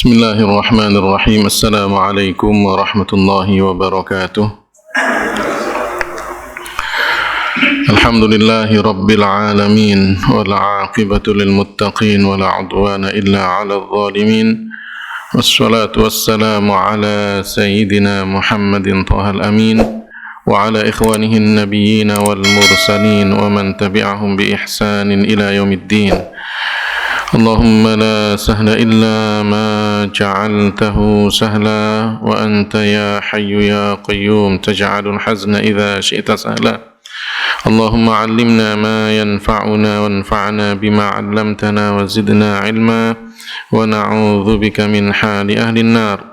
Bismillahirrahmanirrahim. Assalamualaikum warahmatullahi wabarakatuh. Alhamdulillahi rabbil alamin, wal aqibatu lil muttaqin, wala udwana illa 'alal zalimin. Wassalatu wassalamu ala sayyidina Muhammadin thahal amin, wa ala ikhwanihi an-nabiyyin wal mursalin, wa man tabi'ahum bi ihsanin ila yaumiddin. Allahumma la sahla illa ma ja'altahu sahla, wa anta ya hayyu ya qayyum taj'alul hazna idza syi'ta sahla. Allahumma 'allimna ma yanfa'una wanfa'na bima 'allamtana wa zidna 'ilma, wa na'udzu bika min hali ahli an-nar.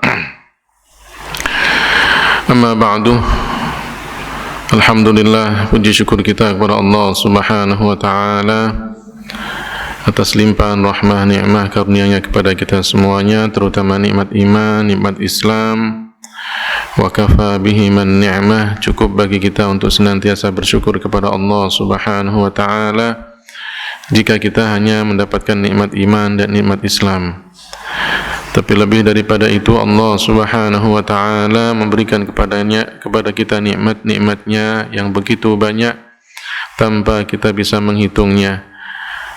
Amma ba'du. Alhamdulillah, puji syukur kita kepada Allah Subhanahu wa taala atas limpahan rahmah nikmah karunia-Nya kepada kita semuanya, terutama nikmat iman, nikmat Islam. Wa kafa bihi man ni'mah, cukup bagi kita untuk senantiasa bersyukur kepada Allah Subhanahu wa taala jika kita hanya mendapatkan nikmat iman dan nikmat Islam. Tapi lebih daripada itu, Allah Subhanahu wa taala memberikan kepada kita nikmat-nikmatnya yang begitu banyak tanpa kita bisa menghitungnya.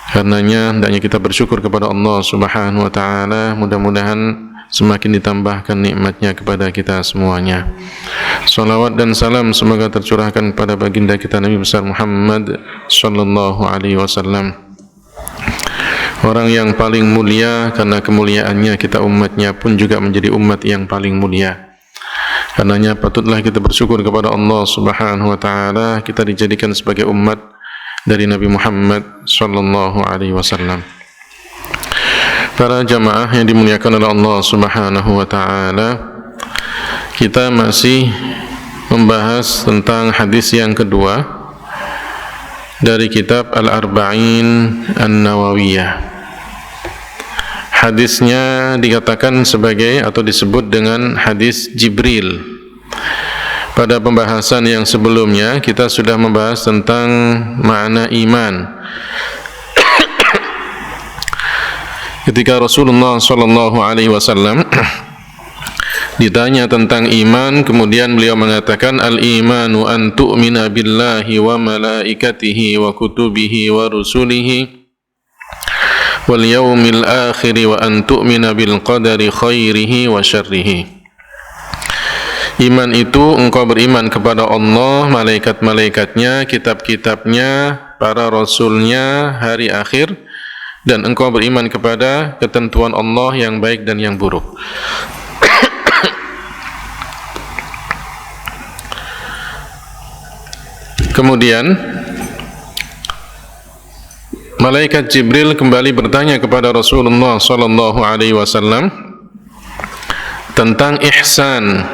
Karenanya hendaknya kita bersyukur kepada Allah Subhanahu wa taala, mudah-mudahan semakin ditambahkan nikmatnya kepada kita semuanya. Salawat dan salam semoga tercurahkan kepada baginda kita Nabi besar Muhammad sallallahu alaihi wasallam, orang yang paling mulia, karena kemuliaannya kita umatnya pun juga menjadi umat yang paling mulia. Karenanya patutlah kita bersyukur kepada Allah Subhanahu wa taala, kita dijadikan sebagai umat dari Nabi Muhammad sallallahu alaihi wasallam. Para jamaah yang dimuliakan oleh Allah Subhanahu wa taala, kita masih membahas tentang hadis yang kedua dari kitab Al-Arba'in An-Nawawiyah. Hadisnya dikatakan sebagai atau disebut dengan hadis Jibril. Pada pembahasan yang sebelumnya kita sudah membahas tentang makna iman. Ketika Rasulullah sallallahu alaihi wasallam ditanya tentang iman, kemudian beliau mengatakan, al-imanu an tu'mina billahi wa malaikatihi wa kutubihi wa rusulihi wal yaumil akhir wa an tu'mina bil qadari khairihi wa syarrihi. Iman itu engkau beriman kepada Allah, malaikat-malaikatnya, kitab-kitabnya, para rasulnya, hari akhir, dan engkau beriman kepada ketentuan Allah yang baik dan yang buruk. Kemudian malaikat Jibril kembali bertanya kepada Rasulullah sallallahu alaihi wasallam tentang ihsan.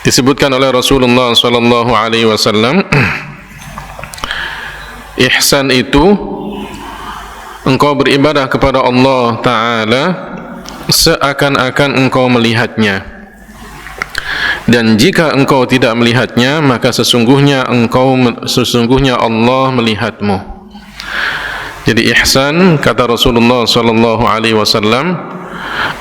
Disebutkan oleh Rasulullah sallallahu alaihi wasallam, ihsan itu engkau beribadah kepada Allah taala seakan-akan engkau melihatnya, dan jika engkau tidak melihatnya, maka sesungguhnya Allah melihatmu. Jadi ihsan, kata Rasulullah sallallahu alaihi wasallam,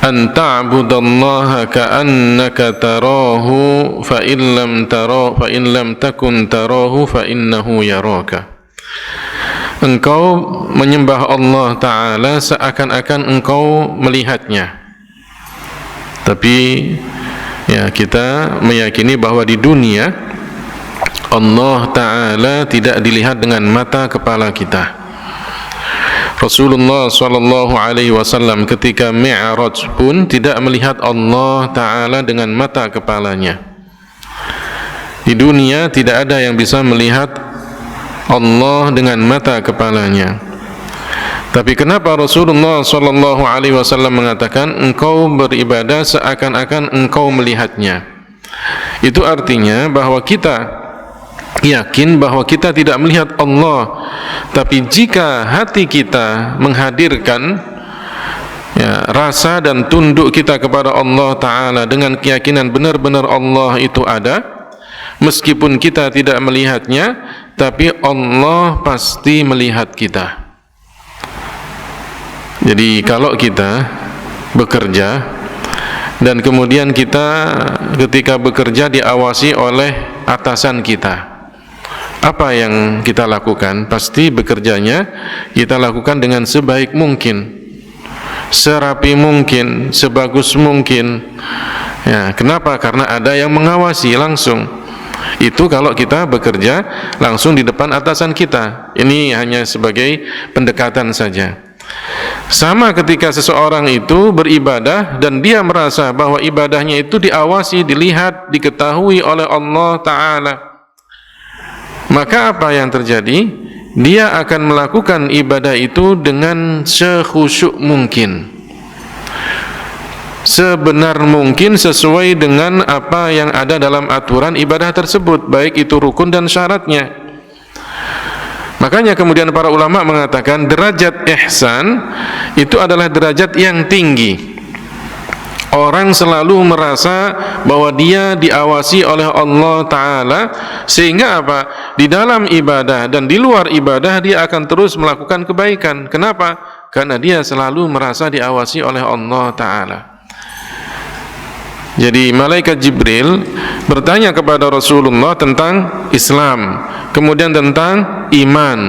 an ta'budallaha ka'annaka tarahu fa in lam takun tarahu fa innahu yaraka. Engkau menyembah Allah taala seakan-akan engkau melihatnya. Tapi ya, kita meyakini bahwa di dunia Allah taala tidak dilihat dengan mata kepala kita. Rasulullah sallallahu alaihi wasallam ketika Mi'raj pun tidak melihat Allah taala dengan mata kepalanya. Di dunia tidak ada yang bisa melihat Allah dengan mata kepalanya. Tapi kenapa Rasulullah sallallahu alaihi wasallam mengatakan engkau beribadah seakan-akan engkau melihatnya? Itu artinya bahwa kita yakin bahwa kita tidak melihat Allah, tapi jika hati kita menghadirkan rasa dan tunduk kita kepada Allah taala dengan keyakinan benar-benar Allah itu ada, meskipun kita tidak melihatnya, tapi Allah pasti melihat kita. Jadi kalau kita bekerja dan kemudian kita ketika bekerja diawasi oleh atasan kita, apa yang kita lakukan? Pasti bekerjanya kita lakukan dengan sebaik mungkin, serapi mungkin, sebagus mungkin. Ya, kenapa? Karena ada yang mengawasi langsung. Itu kalau kita bekerja langsung di depan atasan kita. Ini hanya sebagai pendekatan saja. Sama ketika seseorang itu beribadah dan dia merasa bahwa ibadahnya itu diawasi, dilihat, diketahui oleh Allah Ta'ala, maka apa yang terjadi? Dia akan melakukan ibadah itu dengan sekhusyuk mungkin, sebenar mungkin, sesuai dengan apa yang ada dalam aturan ibadah tersebut, baik itu rukun dan syaratnya. Makanya kemudian para ulama mengatakan derajat ihsan itu adalah derajat yang tinggi. Orang selalu merasa bahwa dia diawasi oleh Allah Ta'ala, sehingga apa? Di dalam ibadah dan di luar ibadah dia akan terus melakukan kebaikan. Kenapa? Karena dia selalu merasa diawasi oleh Allah Ta'ala. Jadi malaikat Jibril bertanya kepada Rasulullah tentang Islam, kemudian tentang iman.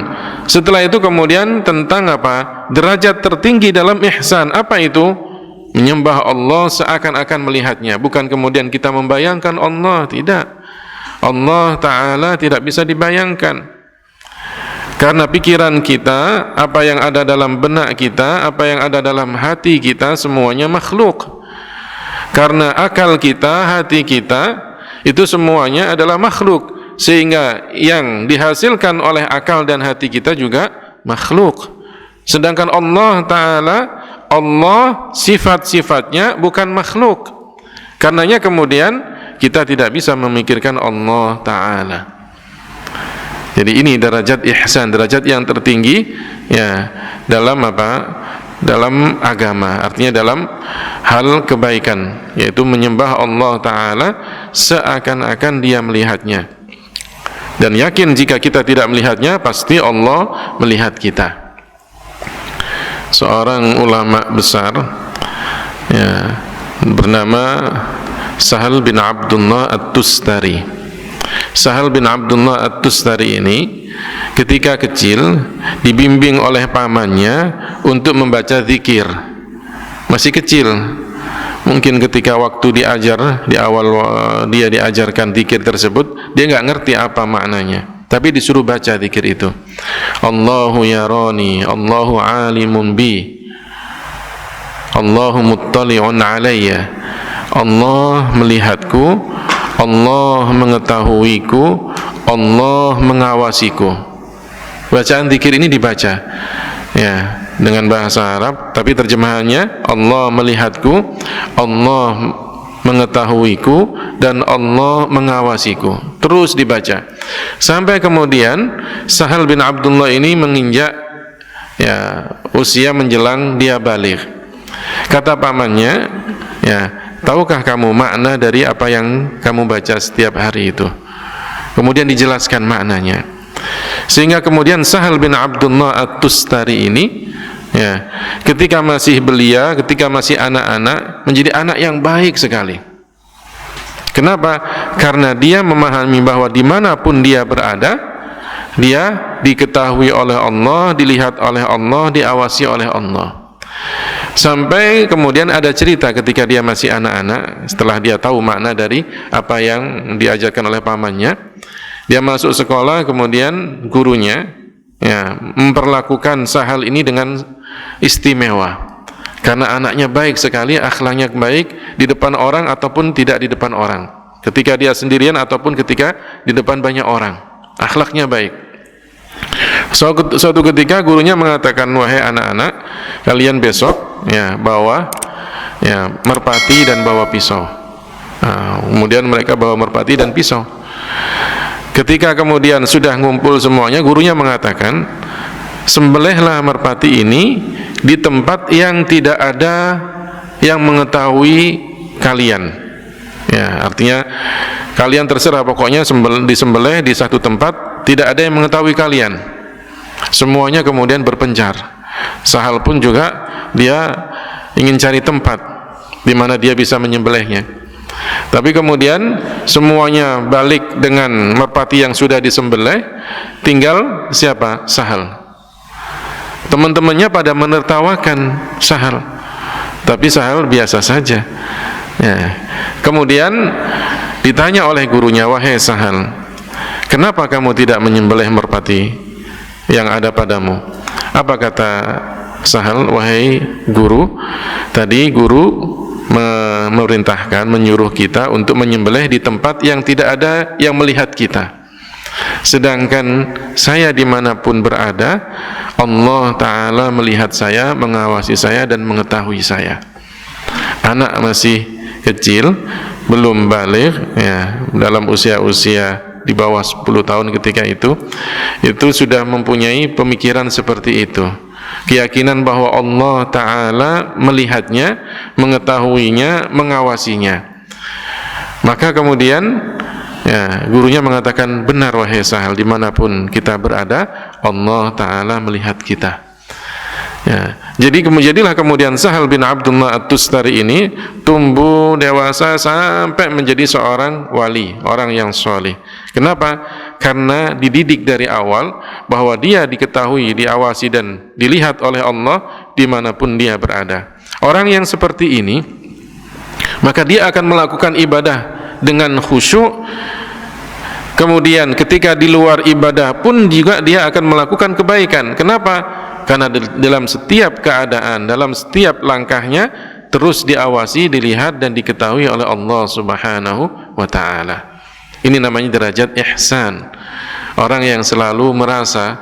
Setelah itu kemudian tentang apa? Derajat tertinggi dalam ihsan. Apa itu? Menyembah Allah seakan-akan melihatnya. Bukan kemudian kita membayangkan Allah, tidak. Allah Ta'ala tidak bisa dibayangkan. Karena pikiran kita, apa yang ada dalam benak kita, apa yang ada dalam hati kita, semuanya makhluk. Karena akal kita, hati kita, itu semuanya adalah makhluk, sehingga yang dihasilkan oleh akal dan hati kita juga makhluk. Sedangkan Allah Ta'ala, Allah sifat-sifatnya bukan makhluk. Karenanya kemudian kita tidak bisa memikirkan Allah Ta'ala. Jadi ini derajat ihsan, derajat yang tertinggi ya dalam apa? Dalam agama, artinya dalam hal kebaikan, yaitu menyembah Allah Ta'ala seakan-akan dia melihatnya, dan yakin jika kita tidak melihatnya pasti Allah melihat kita. Seorang ulama besar ya, bernama Sahal bin Abdullah At-Tustari. Sahal bin Abdullah At-Tustari ini ketika kecil dibimbing oleh pamannya untuk membaca zikir. Masih kecil, mungkin ketika waktu diajar, di awal dia diajarkan zikir tersebut, dia nggak ngerti apa maknanya, tapi disuruh baca zikir itu. Allahu yarani, Allahu alimun bi, Allahu muttali'un alayya. Allah melihatku, Allah mengetahuiku, Allah mengawasiku. Bacaan zikir ini dibaca ya dengan bahasa Arab, tapi terjemahannya Allah melihatku, Allah mengetahuiku, dan Allah mengawasiku. Terus dibaca sampai kemudian Sahal bin Abdullah ini menginjak ya usia menjelang dia baligh. Kata pamannya, ya, tahukah kamu makna dari apa yang kamu baca setiap hari itu? Kemudian dijelaskan maknanya, sehingga kemudian Sahal bin Abdullah At-Tustari ini ya, ketika masih belia, ketika masih anak-anak, menjadi anak yang baik sekali. Kenapa? Karena dia memahami bahwa dimanapun dia berada, dia diketahui oleh Allah, dilihat oleh Allah, diawasi oleh Allah. Sampai kemudian ada cerita ketika dia masih anak-anak, setelah dia tahu makna dari apa yang diajarkan oleh pamannya, dia masuk sekolah, kemudian gurunya ya, memperlakukan Sahal ini dengan istimewa. Karena anaknya baik sekali, akhlaknya baik di depan orang ataupun tidak di depan orang. Ketika dia sendirian ataupun ketika di depan banyak orang, akhlaknya baik. Suatu ketika gurunya mengatakan, wahai anak-anak, kalian besok ya bawa ya merpati dan bawa pisau. Nah, kemudian mereka bawa merpati dan pisau. Ketika kemudian sudah ngumpul semuanya, gurunya mengatakan, sembelihlah merpati ini di tempat yang tidak ada yang mengetahui kalian. Ya, artinya kalian terserah, pokoknya disembelih di satu tempat, tidak ada yang mengetahui kalian. Semuanya kemudian berpencar. Sahal pun juga dia ingin cari tempat di mana dia bisa menyembelihnya. Tapi kemudian semuanya balik dengan merpati yang sudah disembelih, tinggal siapa? Sahal. Teman-temannya pada menertawakan Sahal, tapi Sahal biasa saja. Ya. Kemudian ditanya oleh gurunya, wahai Sahal, kenapa kamu tidak menyembelih merpati yang ada padamu? Apa kata Sahal? Wahai guru, tadi guru memerintahkan, menyuruh kita untuk menyembelih di tempat yang tidak ada yang melihat kita. Sedangkan saya dimanapun berada, Allah Ta'ala melihat saya, mengawasi saya, dan mengetahui saya. Anak masih kecil, belum baligh, ya, dalam usia-usia di bawah 10 tahun ketika itu sudah mempunyai pemikiran seperti itu. Keyakinan bahwa Allah Ta'ala melihatnya, mengetahuinya, mengawasinya. Maka kemudian ya, gurunya mengatakan, benar wahai Sahal, dimanapun kita berada, Allah Ta'ala melihat kita. Ya, jadi jadilah kemudian Sahal bin Abdullah At-Tustari ini tumbuh dewasa sampai menjadi seorang wali, orang yang soleh. Kenapa? Karena dididik dari awal bahwa dia diketahui, diawasi, dan dilihat oleh Allah dimanapun dia berada. Orang yang seperti ini, maka dia akan melakukan ibadah dengan khusyuk. Kemudian ketika di luar ibadah pun juga dia akan melakukan kebaikan. Kenapa? Karena dalam setiap keadaan, dalam setiap langkahnya terus diawasi, dilihat, dan diketahui oleh Allah Subhanahu wa Ta'ala. Ini namanya derajat ihsan. Orang yang selalu merasa,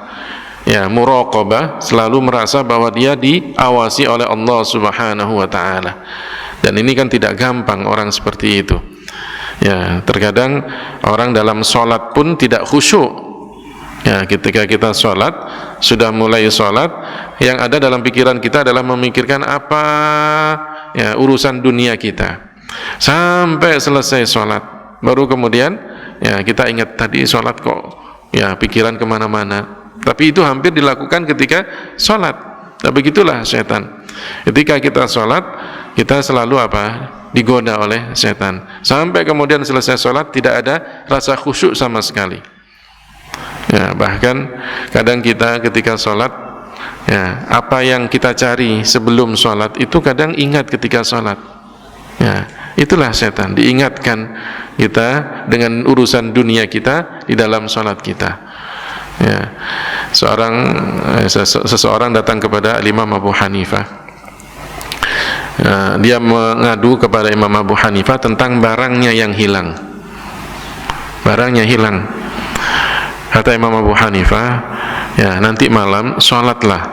ya, muraqabah, selalu merasa bahwa dia diawasi oleh Allah Subhanahu wa Ta'ala. Dan ini kan tidak gampang orang seperti itu. Ya, terkadang orang dalam sholat pun tidak khusyuk. Ya, ketika kita sholat, sudah mulai sholat, yang ada dalam pikiran kita adalah memikirkan apa, ya, urusan dunia kita. Sampai selesai sholat, baru kemudian ya, kita ingat tadi sholat kok, ya, pikiran kemana-mana. Tapi itu hampir dilakukan ketika sholat. Nah, begitulah setan. Ketika kita sholat, kita selalu apa? Digoda oleh setan. Sampai kemudian selesai sholat, tidak ada rasa khusyuk sama sekali. Ya, bahkan kadang kita ketika sholat, ya, apa yang kita cari sebelum sholat itu kadang ingat ketika sholat. Ya, itulah setan, diingatkan kita dengan urusan dunia kita di dalam sholat kita. Ya, seseorang datang kepada Imam Abu Hanifah. Dia mengadu kepada Imam Abu Hanifah tentang barangnya yang hilang. Barangnya hilang. Kata Imam Abu Hanifah, ya, nanti malam sholatlah.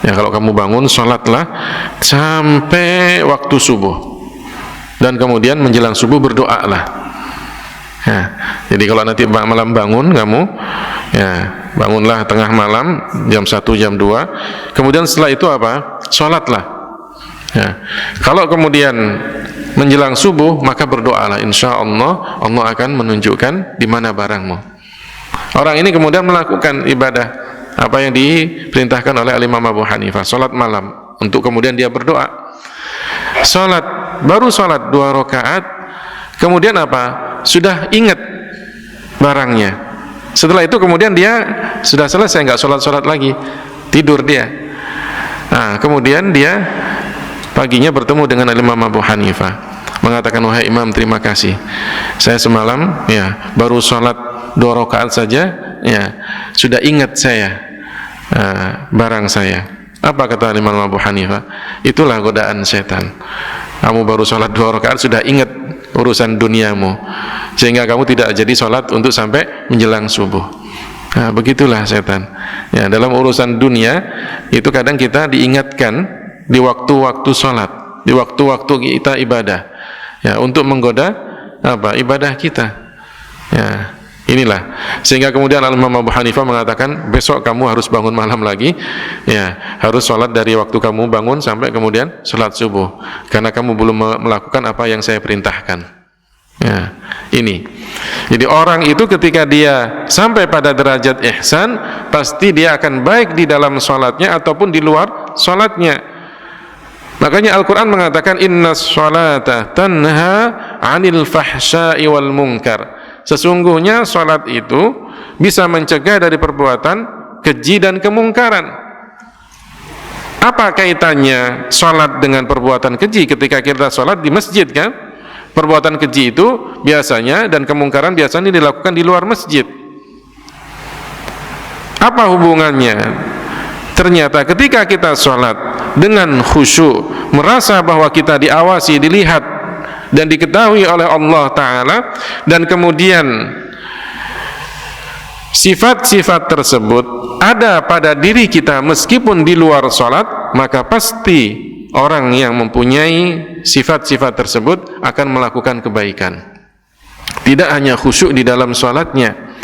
Ya, kalau kamu bangun, sholatlah sampai waktu subuh. Dan kemudian menjelang subuh berdoalah. Ya, jadi kalau nanti malam bangun kamu, ya, bangunlah tengah malam jam 1, jam 2. Kemudian setelah itu apa? Sholatlah. Ya, kalau kemudian menjelang subuh, maka berdoalah. Insya Allah, Allah akan menunjukkan di mana barangmu. Orang ini kemudian melakukan ibadah apa yang diperintahkan oleh Imam Abu Hanifah, sholat malam, untuk kemudian dia berdoa. Baru sholat 2 rakaat, kemudian apa? Sudah ingat barangnya. Setelah itu kemudian dia sudah selesai, nggak sholat lagi, tidur dia. Nah, kemudian dia paginya bertemu dengan Imam Abu Hanifah, mengatakan, wahai Imam, terima kasih, saya semalam, ya, baru sholat 2 rakaat saja, ya, sudah ingat saya barang saya. Apa kata Imam Abu Hanifah? Itulah godaan setan. Kamu baru sholat 2 rakaat sudah ingat urusan duniamu, sehingga kamu tidak jadi sholat untuk sampai menjelang subuh. Nah, begitulah setan. Ya, dalam urusan dunia itu kadang kita diingatkan di waktu-waktu sholat, di waktu-waktu kita ibadah, ya, untuk menggoda apa? Ibadah kita. Ya, inilah, sehingga kemudian Imam Abu Hanifah mengatakan, besok kamu harus bangun malam lagi, ya, harus sholat dari waktu kamu bangun sampai kemudian sholat subuh, karena kamu belum melakukan apa yang saya perintahkan. Ya, ini. Jadi orang itu ketika dia sampai pada derajat ihsan, pasti dia akan baik di dalam sholatnya ataupun di luar sholatnya. Makanya Al-Quran mengatakan innas sholata tanha 'anil fahsya'i wal munkar. Sesungguhnya salat itu bisa mencegah dari perbuatan keji dan kemungkaran. Apa kaitannya salat dengan perbuatan keji? Ketika kita salat di masjid kan, perbuatan keji itu biasanya dan kemungkaran biasanya dilakukan di luar masjid. Apa hubungannya? Ternyata ketika kita sholat dengan khusyuk, merasa bahwa kita diawasi, dilihat dan diketahui oleh Allah Ta'ala, dan kemudian sifat-sifat tersebut ada pada diri kita meskipun di luar sholat, maka pasti orang yang mempunyai sifat-sifat tersebut akan melakukan kebaikan. Tidak hanya khusyuk di dalam sholatnya,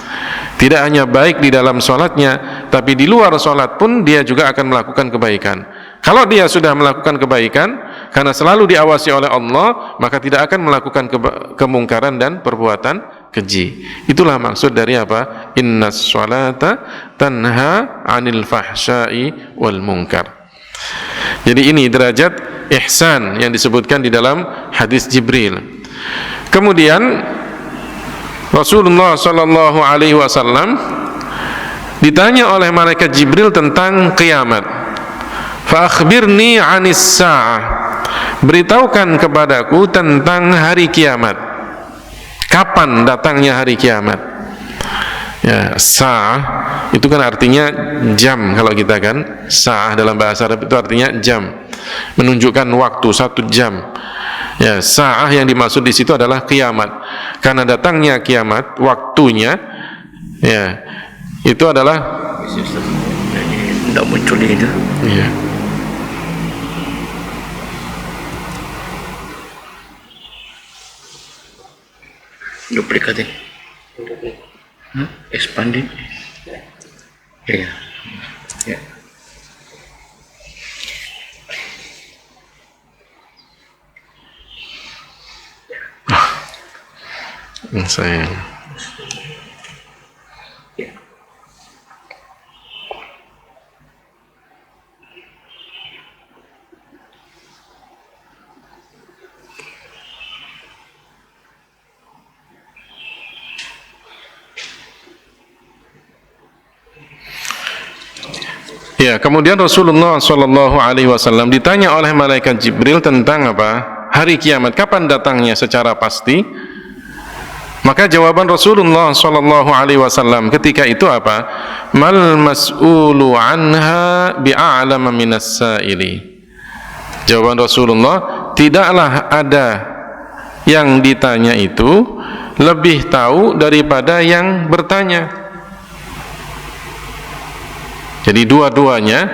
tidak hanya baik di dalam sholatnya, tapi di luar sholat pun dia juga akan melakukan kebaikan. Kalau dia sudah melakukan kebaikan karena selalu diawasi oleh Allah, maka tidak akan melakukan kemungkaran dan perbuatan keji. Itulah maksud dari apa? Innas sholata tanha 'anil fahsya'i wal munkar. Jadi ini derajat ihsan yang disebutkan di dalam hadis Jibril. Kemudian Rasulullah sallallahu alaihi wasallam ditanya oleh malaikat Jibril tentang kiamat. Fa akhbirni 'anis sa'ah. Beritahukan kepadaku tentang hari kiamat. Kapan datangnya hari kiamat? Ya, sa'ah itu kan artinya jam kalau kita kan. Sa'ah dalam bahasa Arab itu artinya jam, menunjukkan waktu 1 jam. Ya, sa'ah yang dimaksud di situ adalah kiamat. Karena datangnya kiamat, waktunya ya, itu adalah tidak muncul itu. Ya. Duplicate. Expanded. Ya. Ya. Sayang. Ya, kemudian Rasulullah sallallahu alaihi wasallam ditanya oleh malaikat Jibril tentang apa? Hari kiamat, kapan datangnya secara pasti? Maka jawaban Rasulullah sallallahu alaihi wasallam ketika itu apa? Mal mas'ulu anha bi'a'lama minas sa'ili. Jawaban Rasulullah, tidaklah ada yang ditanya itu lebih tahu daripada yang bertanya. Jadi dua-duanya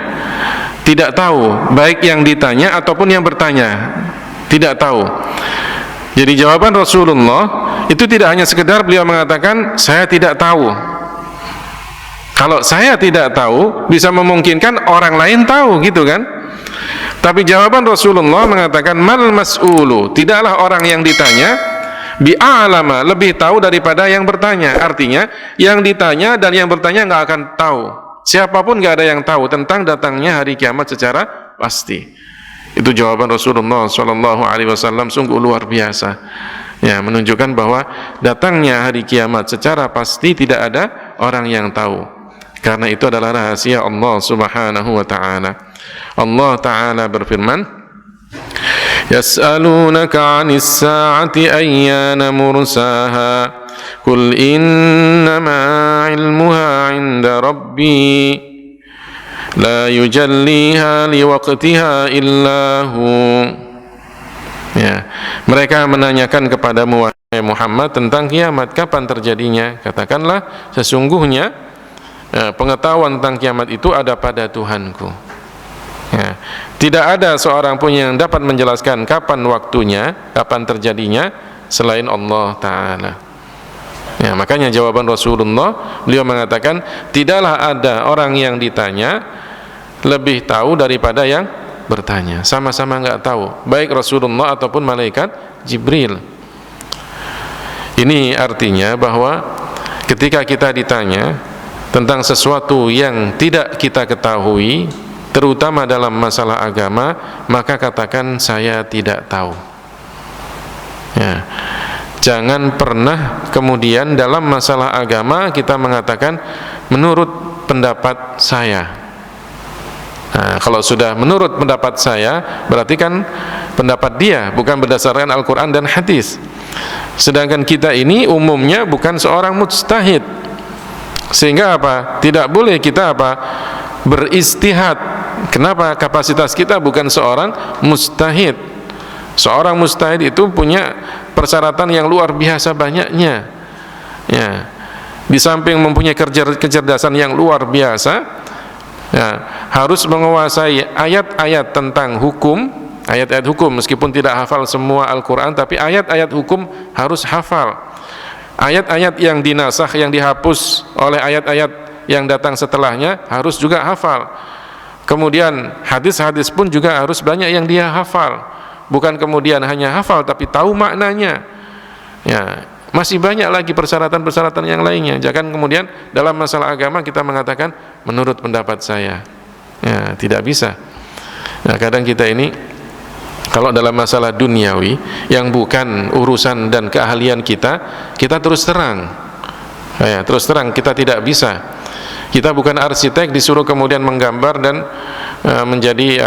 tidak tahu, baik yang ditanya ataupun yang bertanya tidak tahu. Jadi jawaban Rasulullah itu tidak hanya sekedar beliau mengatakan saya tidak tahu. Kalau saya tidak tahu bisa memungkinkan orang lain tahu, gitu kan? Tapi jawaban Rasulullah mengatakan mal mas'ulu, tidaklah orang yang ditanya bi'alama, lebih tahu daripada yang bertanya. Artinya yang ditanya dan yang bertanya nggak akan tahu. Siapapun nggak ada yang tahu tentang datangnya hari kiamat secara pasti. Itu jawaban Rasulullah Shallallahu Alaihi Wasallam, sungguh luar biasa. Ya, menunjukkan bahwa datangnya hari kiamat secara pasti tidak ada orang yang tahu. Karena itu adalah rahasia Allah Subhanahu Wa Taala. Allah Taala berfirman, Yas'alunaka 'anis sa'ati ayyana mursaha Qul innama ilmuha 'inda Rabbi la yujalliha liwaqtiha illahu. Ya, mereka menanyakan kepadamu wahai Muhammad tentang kiamat, kapan terjadinya? Katakanlah sesungguhnya pengetahuan tentang kiamat itu ada pada Tuhanku. Ya, tidak ada seorang pun yang dapat menjelaskan kapan waktunya, kapan terjadinya selain Allah Ta'ala. Ya, makanya jawaban Rasulullah, beliau mengatakan tidaklah ada orang yang ditanya lebih tahu daripada yang bertanya. Sama-sama nggak tahu, baik Rasulullah ataupun malaikat Jibril. Ini artinya bahwa ketika kita ditanya tentang sesuatu yang tidak kita ketahui, terutama dalam masalah agama, maka katakan saya tidak tahu. Ya. Jangan pernah kemudian dalam masalah agama kita mengatakan menurut pendapat saya. Nah, kalau sudah menurut pendapat saya, berarti kan pendapat dia, bukan berdasarkan Al-Quran dan hadis. Sedangkan kita ini umumnya bukan seorang mujtahid, sehingga apa? Tidak boleh kita apa? Beristihad. Kenapa? Kapasitas kita bukan seorang mujtahid. Seorang mujtahid itu punya persyaratan yang luar biasa banyaknya. Ya. Di samping mempunyai kecerdasan yang luar biasa, ya, harus menguasai ayat-ayat tentang hukum, ayat-ayat hukum, meskipun tidak hafal semua Al-Quran, tapi ayat-ayat hukum harus hafal. Ayat-ayat yang dinasakh, yang dihapus oleh ayat-ayat yang datang setelahnya harus juga hafal. Kemudian hadis-hadis pun juga harus banyak yang dia hafal. Bukan kemudian hanya hafal tapi tahu maknanya. Ya, masih banyak lagi persyaratan-persyaratan yang lainnya. Jangan kemudian dalam masalah agama kita mengatakan menurut pendapat saya. Ya, tidak bisa. Nah, kadang kita ini kalau dalam masalah duniawi yang bukan urusan dan keahlian kita terus terang. Ya, terus terang kita tidak bisa. Kita bukan arsitek disuruh kemudian menggambar dan menjadi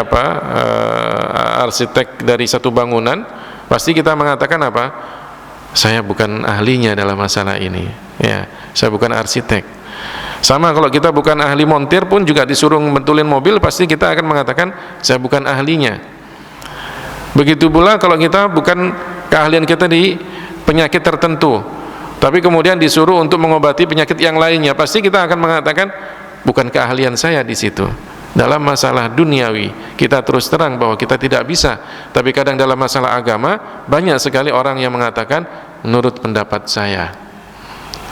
arsitek dari satu bangunan, pasti kita mengatakan apa? Saya bukan ahlinya dalam masalah ini. Ya, saya bukan arsitek. Sama kalau kita bukan ahli montir pun juga disuruh membetulin mobil, pasti kita akan mengatakan saya bukan ahlinya. Begitu pula kalau kita bukan keahlian kita di penyakit tertentu, tapi kemudian disuruh untuk mengobati penyakit yang lainnya, pasti kita akan mengatakan bukan keahlian saya di situ. Dalam masalah duniawi kita terus terang bahwa kita tidak bisa, tapi kadang dalam masalah agama banyak sekali orang yang mengatakan menurut pendapat saya.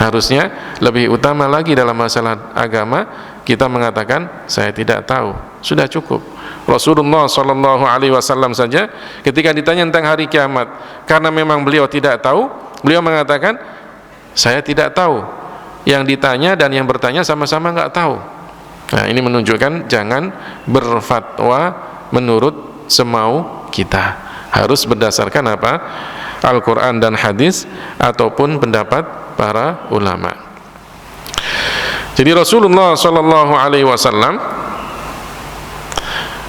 Harusnya lebih utama lagi dalam masalah agama kita mengatakan saya tidak tahu. Sudah cukup. Rasulullah SAW saja ketika ditanya tentang hari kiamat, karena memang beliau tidak tahu, beliau mengatakan saya tidak tahu. Yang ditanya dan yang bertanya sama-sama nggak tahu. Nah, ini menunjukkan jangan berfatwa menurut semau kita. Harus berdasarkan apa? Al-Quran dan hadis ataupun pendapat para ulama. Jadi Rasulullah SAW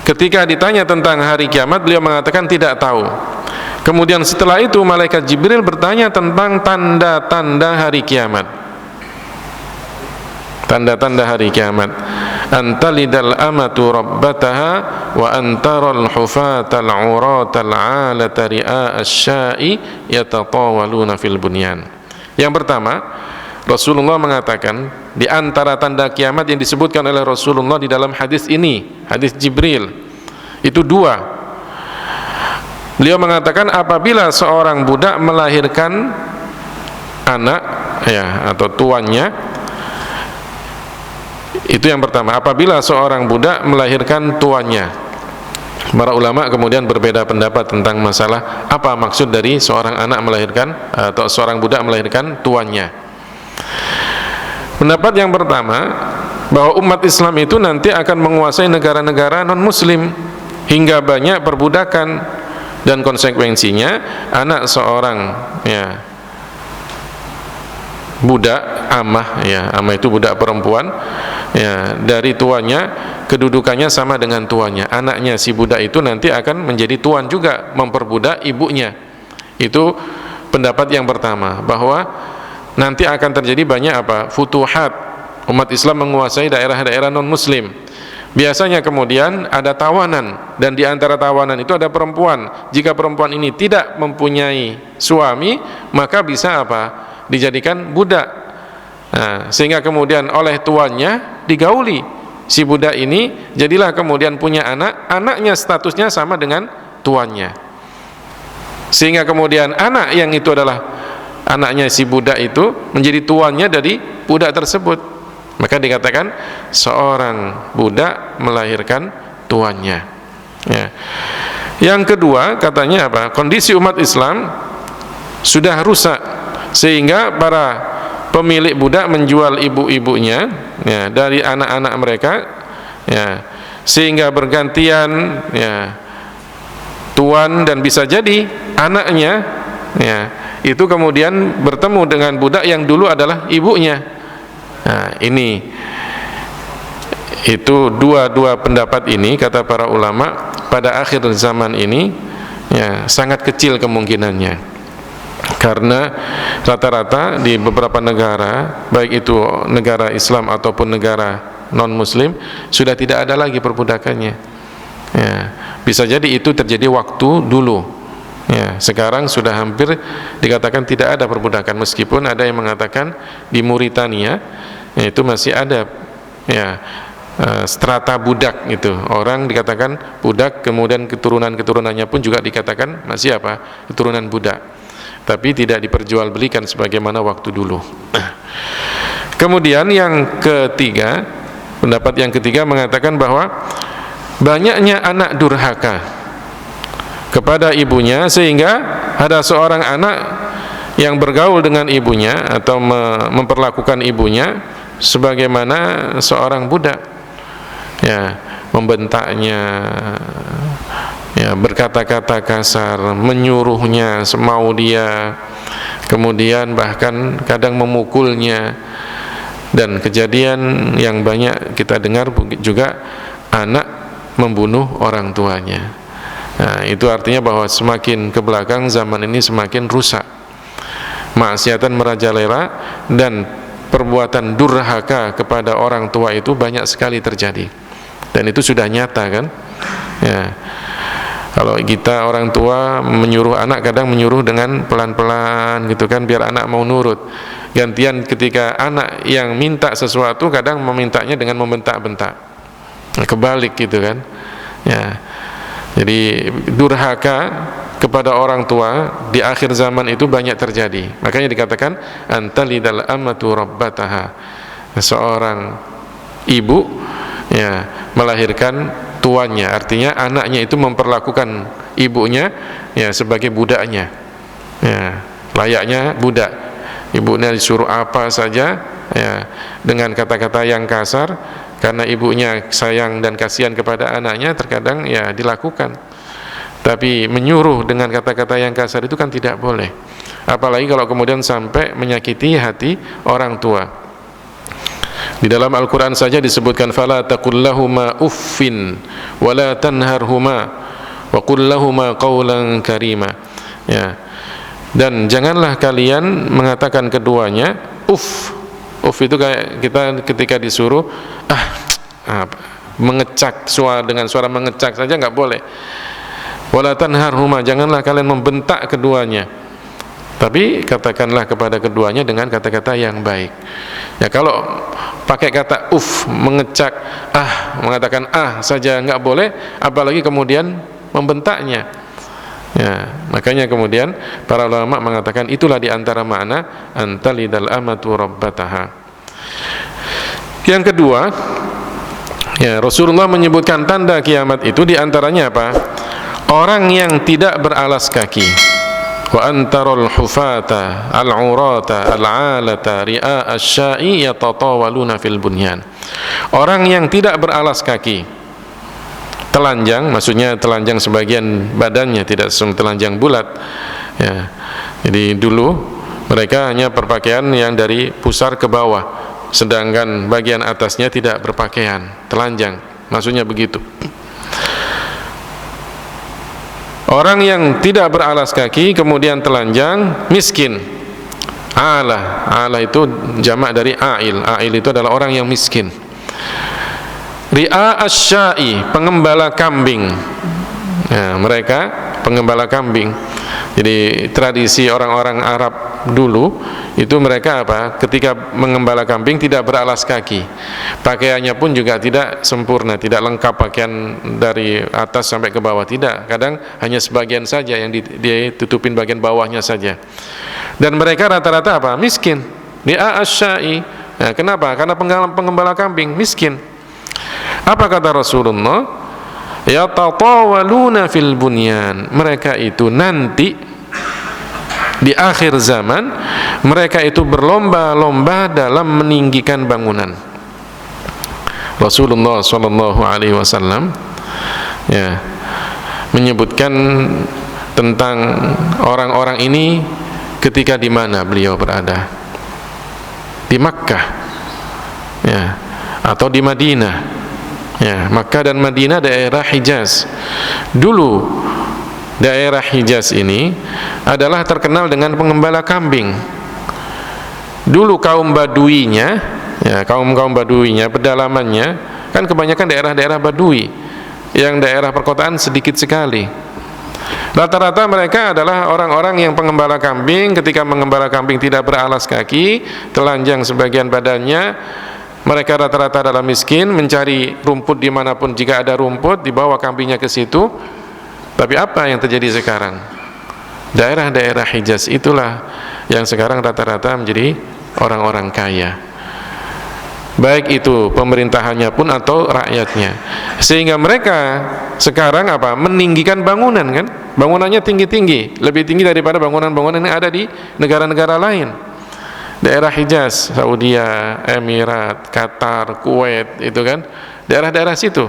ketika ditanya tentang hari kiamat, beliau mengatakan tidak tahu. Kemudian setelah itu malaikat Jibril bertanya tentang tanda-tanda hari kiamat. Tanda-tanda hari kiamat. Antalidal amatu rabbataha wa antaral hufatal uratal alata ri'a asya'i yatatawaluna fil bunyan. Yang pertama, Rasulullah mengatakan di antara tanda kiamat yang disebutkan oleh Rasulullah di dalam hadis ini, hadis Jibril, itu dua. Beliau mengatakan apabila seorang budak melahirkan anak ya atau tuannya, itu yang pertama. Apabila seorang budak melahirkan tuannya, para ulama kemudian berbeda pendapat tentang masalah apa maksud dari seorang anak melahirkan atau seorang budak melahirkan tuannya. Pendapat yang pertama, bahwa umat Islam itu nanti akan menguasai negara-negara non-muslim hingga banyak perbudakan, dan konsekuensinya anak seorang ya budak amah, ya amah itu budak perempuan ya, dari tuannya kedudukannya sama dengan tuannya. Anaknya si budak itu nanti akan menjadi tuan juga, memperbudak ibunya. Itu pendapat yang pertama, bahwa nanti akan terjadi banyak apa? Futuhat. Umat Islam menguasai daerah-daerah non-muslim. Biasanya kemudian ada tawanan, dan di antara tawanan itu ada perempuan. Jika perempuan ini tidak mempunyai suami, maka bisa apa? Dijadikan budak. Nah, sehingga kemudian oleh tuannya digauli. Si budak ini jadilah kemudian punya anak, anaknya statusnya sama dengan tuannya. Sehingga kemudian anak yang itu adalah anaknya si budak itu menjadi tuannya dari budak tersebut. Maka dikatakan seorang budak melahirkan tuannya. Ya. Yang kedua katanya apa? Kondisi umat Islam sudah rusak sehingga para pemilik budak menjual ibu-ibunya ya, dari anak-anak mereka ya, sehingga bergantian ya tuan, dan bisa jadi anaknya ya itu kemudian bertemu dengan budak yang dulu adalah ibunya. Nah, itu dua pendapat ini kata para ulama pada akhir zaman ini ya sangat kecil kemungkinannya. Karena rata-rata di beberapa negara, baik itu negara Islam ataupun negara non-Muslim, sudah tidak ada lagi perbudakannya. Ya, bisa jadi itu terjadi waktu dulu. Ya, sekarang sudah hampir dikatakan tidak ada perbudakan, meskipun ada yang mengatakan di Mauritania itu masih ada ya strata budak itu. Orang dikatakan budak, kemudian keturunan-keturunannya pun juga dikatakan masih apa? Keturunan budak. Tapi tidak diperjualbelikan sebagaimana waktu dulu. Kemudian yang ketiga, pendapat yang ketiga mengatakan bahwa banyaknya anak durhaka kepada ibunya, sehingga ada seorang anak yang bergaul dengan ibunya atau memperlakukan ibunya sebagaimana seorang budak, ya, membentaknya, ya, berkata-kata kasar, menyuruhnya semau dia, kemudian bahkan kadang memukulnya. Dan kejadian yang banyak kita dengar juga anak membunuh orang tuanya. Nah, itu artinya bahwa semakin ke belakang zaman ini semakin rusak, maksiatan merajalela dan perbuatan durhaka kepada orang tua itu banyak sekali terjadi, dan itu sudah nyata kan ya. Kalau kita orang tua menyuruh anak, kadang menyuruh dengan pelan-pelan gitu kan, biar anak mau nurut. Gantian ketika anak yang minta sesuatu, kadang memintanya dengan membentak-bentak, kebalik gitu kan ya. Jadi durhaka kepada orang tua di akhir zaman itu banyak terjadi. Makanya dikatakan antalidal amatu rabbataha, seorang ibu ya melahirkan tuannya, artinya anaknya itu memperlakukan ibunya ya sebagai budaknya, ya, layaknya budak. Ibunya disuruh apa saja ya dengan kata-kata yang kasar, karena ibunya sayang dan kasihan kepada anaknya, terkadang ya dilakukan. Tapi menyuruh dengan kata-kata yang kasar itu kan tidak boleh, apalagi kalau kemudian sampai menyakiti hati orang tua. Di dalam Al-Quran saja disebutkan fala taqul lahuma uffin wala tanharhuma wa qul lahuma qawlan karima, ya. Dan janganlah kalian mengatakan keduanya uff. Uff itu kayak kita ketika disuruh mengecak, dengan suara mengecak saja nggak boleh. Wala tanharhuma, janganlah kalian membentak keduanya, tapi katakanlah kepada keduanya dengan kata-kata yang baik. Ya, kalau pakai kata mengecak, mengatakan saja nggak boleh, apalagi kemudian membentaknya. Ya, makanya kemudian para ulama mengatakan itulah diantara makna antalidal amatu rabbataha. Yang kedua, ya, Rasulullah menyebutkan tanda kiamat itu diantaranya apa? Orang yang tidak beralas kaki. Wa antarul hufata al-urata al-alata ri'a asy-sya'i yatatawaluna fil bunyan. Orang yang tidak beralas kaki, telanjang, maksudnya telanjang sebagian badannya, tidak telanjang bulat ya. Jadi dulu mereka hanya berpakaian yang dari pusar ke bawah, sedangkan bagian atasnya tidak berpakaian, telanjang, maksudnya begitu. Orang yang tidak beralas kaki kemudian telanjang, miskin. Ala itu jamak dari ail. Ail itu adalah orang yang miskin. Ri'a asy-sya'i, pengembala kambing. Nah, mereka pengembala kambing. Jadi tradisi orang-orang Arab dulu itu mereka apa? Ketika mengembala kambing tidak beralas kaki. Pakaiannya pun juga tidak sempurna, tidak lengkap pakaian dari atas sampai ke bawah, tidak. Kadang hanya sebagian saja yang ditutupin bagian bawahnya saja. Dan mereka rata-rata apa? Miskin. Ri'a asy-sya'i. Nah, kenapa? Karena pengembala kambing miskin. Apa kata Rasulullah? Yatatawaluna fil bunyan. Mereka itu nanti di akhir zaman, mereka itu berlomba-lomba dalam meninggikan bangunan. Rasulullah sallallahu alaihi wasallam ya menyebutkan tentang orang-orang ini ketika di mana beliau berada, di Makkah ya atau di Madinah ya. Makkah dan Madinah daerah Hijaz. Dulu daerah Hijaz ini adalah terkenal dengan pengembala kambing. Dulu kaum Baduinya ya, kaum Baduinya, pedalamannya kan kebanyakan daerah-daerah Badui, yang daerah perkotaan sedikit sekali. Rata-rata mereka adalah orang-orang yang pengembala kambing. Ketika mengembala kambing tidak beralas kaki, telanjang sebagian badannya. Mereka rata-rata adalah miskin, mencari rumput dimanapun jika ada rumput, dibawa kambingnya ke situ. Tapi apa yang terjadi sekarang? Daerah-daerah Hijaz itulah yang sekarang rata-rata menjadi orang-orang kaya, baik itu pemerintahannya pun atau rakyatnya. Sehingga mereka sekarang apa? Meninggikan bangunan kan? Bangunannya tinggi-tinggi, lebih tinggi daripada bangunan-bangunan yang ada di negara-negara lain. Daerah Hijaz, Saudi, Emirat, Qatar, Kuwait, itu kan daerah-daerah situ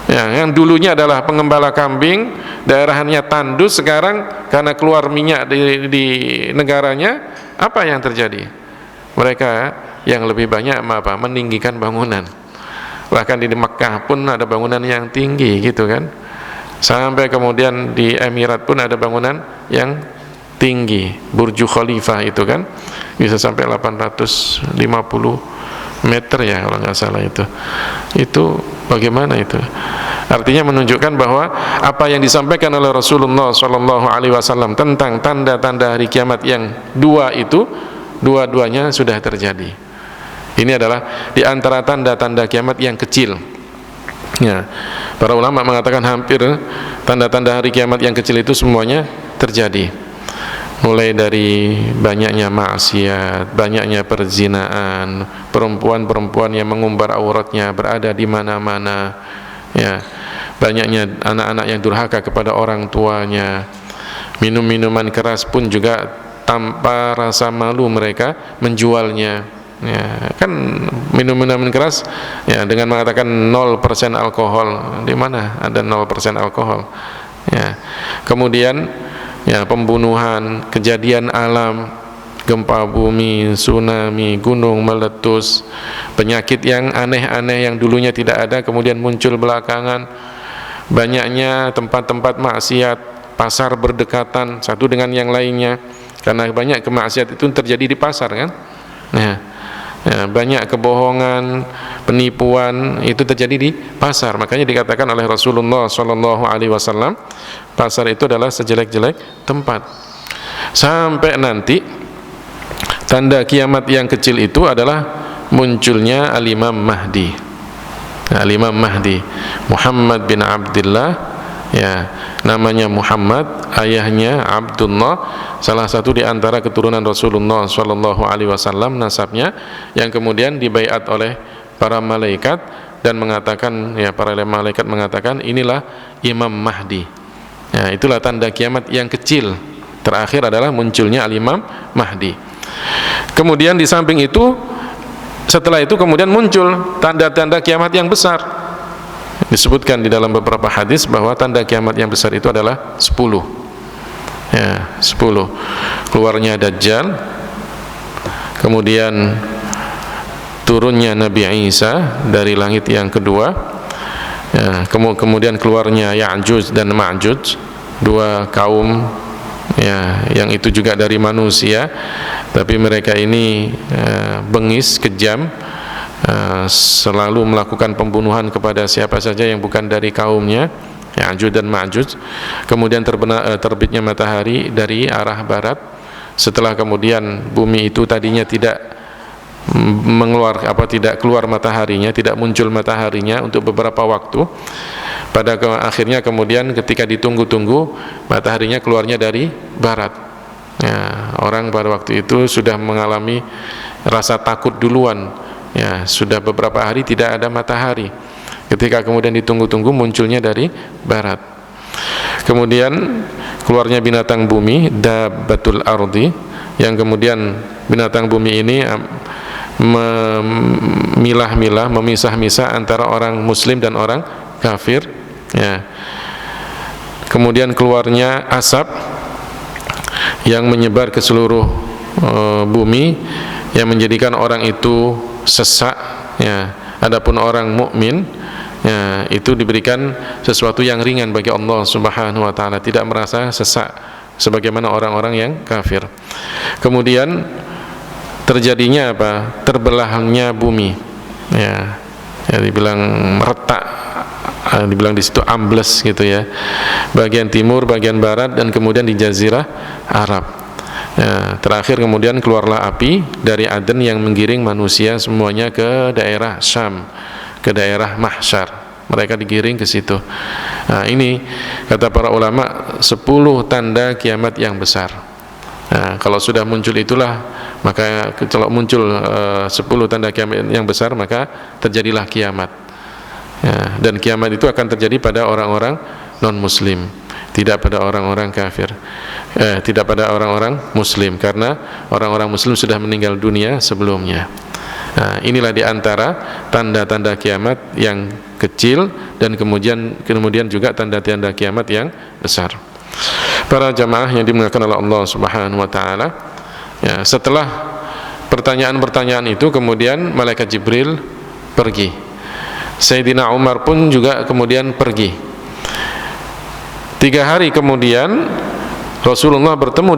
ya, yang dulunya adalah pengembala kambing, daerahnya tandus. Sekarang karena keluar minyak di negaranya, apa yang terjadi? Mereka yang lebih banyak apa? Meninggikan bangunan. Bahkan di Makkah pun ada bangunan yang tinggi gitu kan, sampai kemudian di Emirat pun ada bangunan yang tinggi, Burj Khalifah itu kan bisa sampai 850 meter ya kalau nggak salah itu bagaimana itu? Artinya menunjukkan bahwa apa yang disampaikan oleh Rasulullah SAW tentang tanda-tanda hari kiamat yang dua itu, dua-duanya sudah terjadi. Ini adalah di antara tanda-tanda kiamat yang kecil ya. Para ulama mengatakan hampir tanda-tanda hari kiamat yang kecil itu semuanya terjadi, mulai dari banyaknya maksiat, banyaknya perzinaan, perempuan-perempuan yang mengumbar auratnya berada di mana-mana ya, banyaknya anak-anak yang durhaka kepada orang tuanya, minum-minuman keras pun juga tanpa rasa malu mereka menjualnya ya. Kan minum-minuman keras ya dengan mengatakan 0% alkohol, di mana ada 0% alkohol ya. Kemudian ya, pembunuhan, kejadian alam, gempa bumi, tsunami, gunung meletus, penyakit yang aneh-aneh yang dulunya tidak ada kemudian muncul belakangan, banyaknya tempat-tempat maksiat, pasar berdekatan satu dengan yang lainnya, karena banyak kemaksiatan itu terjadi di pasar kan ya, banyak kebohongan, penipuan itu terjadi di pasar. Makanya dikatakan oleh Rasulullah SAW, pasar itu adalah sejelek-jelek tempat. Sampai nanti tanda kiamat yang kecil itu adalah munculnya Al-Imam Mahdi. Al-Imam Mahdi Muhammad bin Abdullah ya, namanya Muhammad, ayahnya Abdullah, salah satu di antara keturunan Rasulullah SAW nasabnya, yang kemudian dibaiat oleh para malaikat dan mengatakan ya, para malaikat mengatakan inilah Imam Mahdi ya. Itulah tanda kiamat yang kecil. Terakhir adalah munculnya Al-Imam Mahdi. Kemudian di samping itu, setelah itu kemudian muncul tanda-tanda kiamat yang besar. Disebutkan di dalam beberapa hadis bahwa tanda kiamat yang besar itu adalah 10 ya, 10. Keluarnya Dajjal, kemudian turunnya Nabi Isa dari langit yang kedua ya, kemudian keluarnya Ya'juj dan Ma'juj, dua kaum ya, yang itu juga dari manusia, tapi mereka ini bengis, kejam, selalu melakukan pembunuhan kepada siapa saja yang bukan dari kaumnya, Ya'juj dan Ma'juj. Kemudian terbitnya matahari dari arah barat, setelah kemudian bumi itu tadinya tidak tidak keluar mataharinya, tidak muncul mataharinya untuk beberapa waktu. Pada akhirnya kemudian ketika ditunggu-tunggu, mataharinya keluarnya dari barat ya. Orang pada waktu itu sudah mengalami rasa takut duluan ya, sudah beberapa hari tidak ada matahari. Ketika kemudian ditunggu-tunggu, munculnya dari barat. Kemudian keluarnya binatang bumi, Dabbatul Ardi, yang kemudian binatang bumi ini memilah-milah, memisah-misah antara orang muslim dan orang kafir, ya. Kemudian keluarnya asap yang menyebar ke seluruh bumi, yang menjadikan orang itu sesak, ya. Adapun orang mukmin, ya, itu diberikan sesuatu yang ringan bagi Allah Subhanahu wa taala, tidak merasa sesak sebagaimana orang-orang yang kafir. Kemudian terjadinya apa? Terbelahnya bumi, ya. Ya, dibilang retak, dibilang di situ ambles gitu ya. Bagian timur, bagian barat, dan kemudian di jazirah Arab. Ya, terakhir kemudian keluarlah api dari Aden yang menggiring manusia semuanya ke daerah Syam, ke daerah Mahsyar. Mereka digiring ke situ. Nah, ini kata para ulama 10 tanda kiamat yang besar. Nah, kalau sudah muncul itulah, maka kalau muncul 10 tanda kiamat yang besar, maka terjadilah kiamat. Ya, dan kiamat itu akan terjadi pada orang-orang non-muslim, tidak pada orang-orang kafir, tidak pada orang-orang muslim, karena orang-orang muslim sudah meninggal dunia sebelumnya. Nah, inilah diantara tanda-tanda kiamat yang kecil, dan kemudian juga tanda-tanda kiamat yang besar. Para jamaah yang dimuliakan oleh Allah Subhanahu wa taala, ya, setelah pertanyaan-pertanyaan itu kemudian malaikat Jibril pergi. Sayyidina Umar pun juga kemudian pergi. 3 hari kemudian Rasulullah bertemu